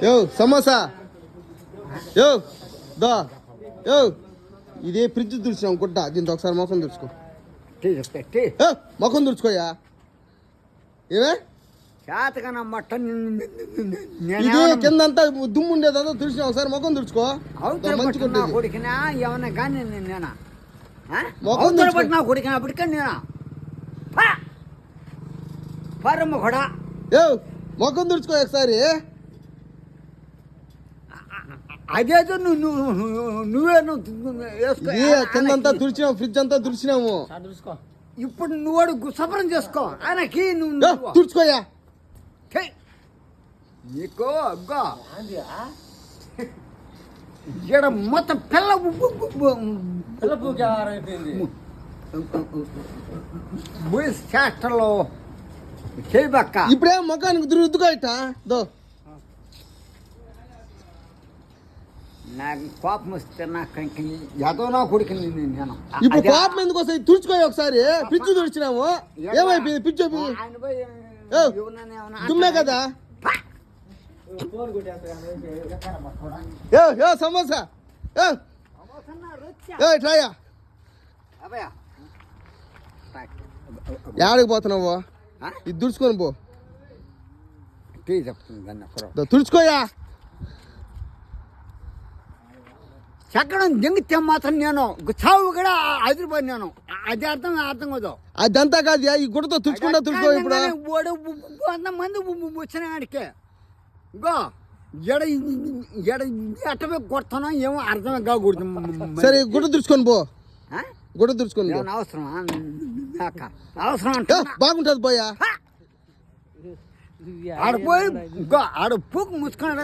యో సమోసా యో దా యో ఇదే ఫ్రిడ్జ్ తుడిచినాం గుడ్డ దీంతో ఒకసారి ముఖం తుడుచుకో ముఖం తుడుచుకోయా ఏమే చేతకన్నా మటన్ ఇదే కిందంతా దుమ్ము ఉండేదంతా తుడిచినా ఒకసారి ముఖం తుడుచుకో మంచిగా కొడుకునా ఏమన్నా కానీ నేనా అవతల పట్టినా కొడుకునా అప్పటికే నేనా పరమ కూడా ముఖం తుడుచుకో ఒకసారి అదేదో నువ్వే కిందంతా తుడిచినాము ఫ్రిడ్జ్ అంతా తుడిచినాము ఇప్పుడు నువ్వు శుభ్రం చేసుకో ఆయనకి నువ్వు తుడుచుకోయా నీకో అగ్గో ఇక్కడ మొత్తం పిల్ల చేష్టలో చేయబక్క ఇప్పుడే ముఖానికి రుద్దుకో ఇట్ట దో నాకు కోపం వస్తే నాకు ఏదో నా కొడుకు నేను ఇప్పుడు కోపం ఎందుకు వస్తాయి తుడుచుకోయి ఒకసారి పిచ్చు తుడిచినాము ఏమైపోయింది పిచ్చు దుమ్మే కదా సమోసా ట్రాయా ఏడికి పోతున్నావు ఇది తుడుచుకొని పో తుడుచుకోయా చక్కడం దింగితే మాత్రం నేను చావు కూడా అదిరిపోయి నేను అది అర్థం కాదు అదంతా కాదు ఈ గుడ్డతో తుడుచుకుంటా తుడుచుకో ఇప్పుడు మంది వచ్చిన ఆడికే గో ఎడ అట్టమే కొడతానో ఏమో అర్థమే కాకూడదు సరే గుడ్డ తుడుచుకొని పో గుడ్డ తుడుచుకొని అవసరం బాగుంటుంది పోయా ఆడిపోయి ఆడ పూకు ముసుకున్నాడు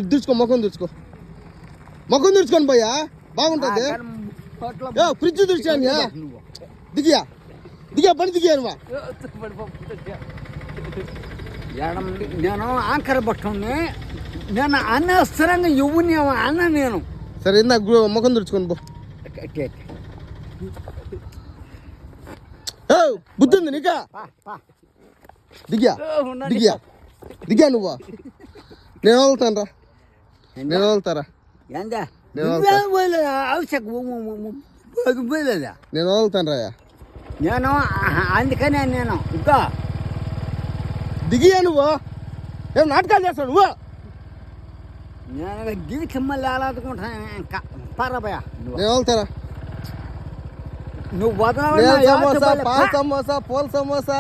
తుడుచుకో ముఖం తుడుచుకొని పోయా బాగుంటుంది ఫ్రిడ్జ్ తుడిచాను దిగా పని దిగాను నేను ఆంకర పట్టుని నేను అనవసరంగా ఇవ్వని అన్న నేను సరే ఇందాక ముఖం తుడుచుకొని పో బుద్ధి ఉంది నీకా దిగా నువ్వు నేను వదులుతాను రా నేను వదులుతారా నేను వదులుతాను రా నేను అందుకనే నేను ఇంకా దిగియా నువ్వు ఏం నాటకాలు చేస్తావు నువ్వు నేను దిగి చిమ్మల్ని ఆలాదుకుంటాను ఇంకా పర్రబయ్యా నేను వదులుతారా నువ్వు సమోసా పాల సమోసా పూల సమోసా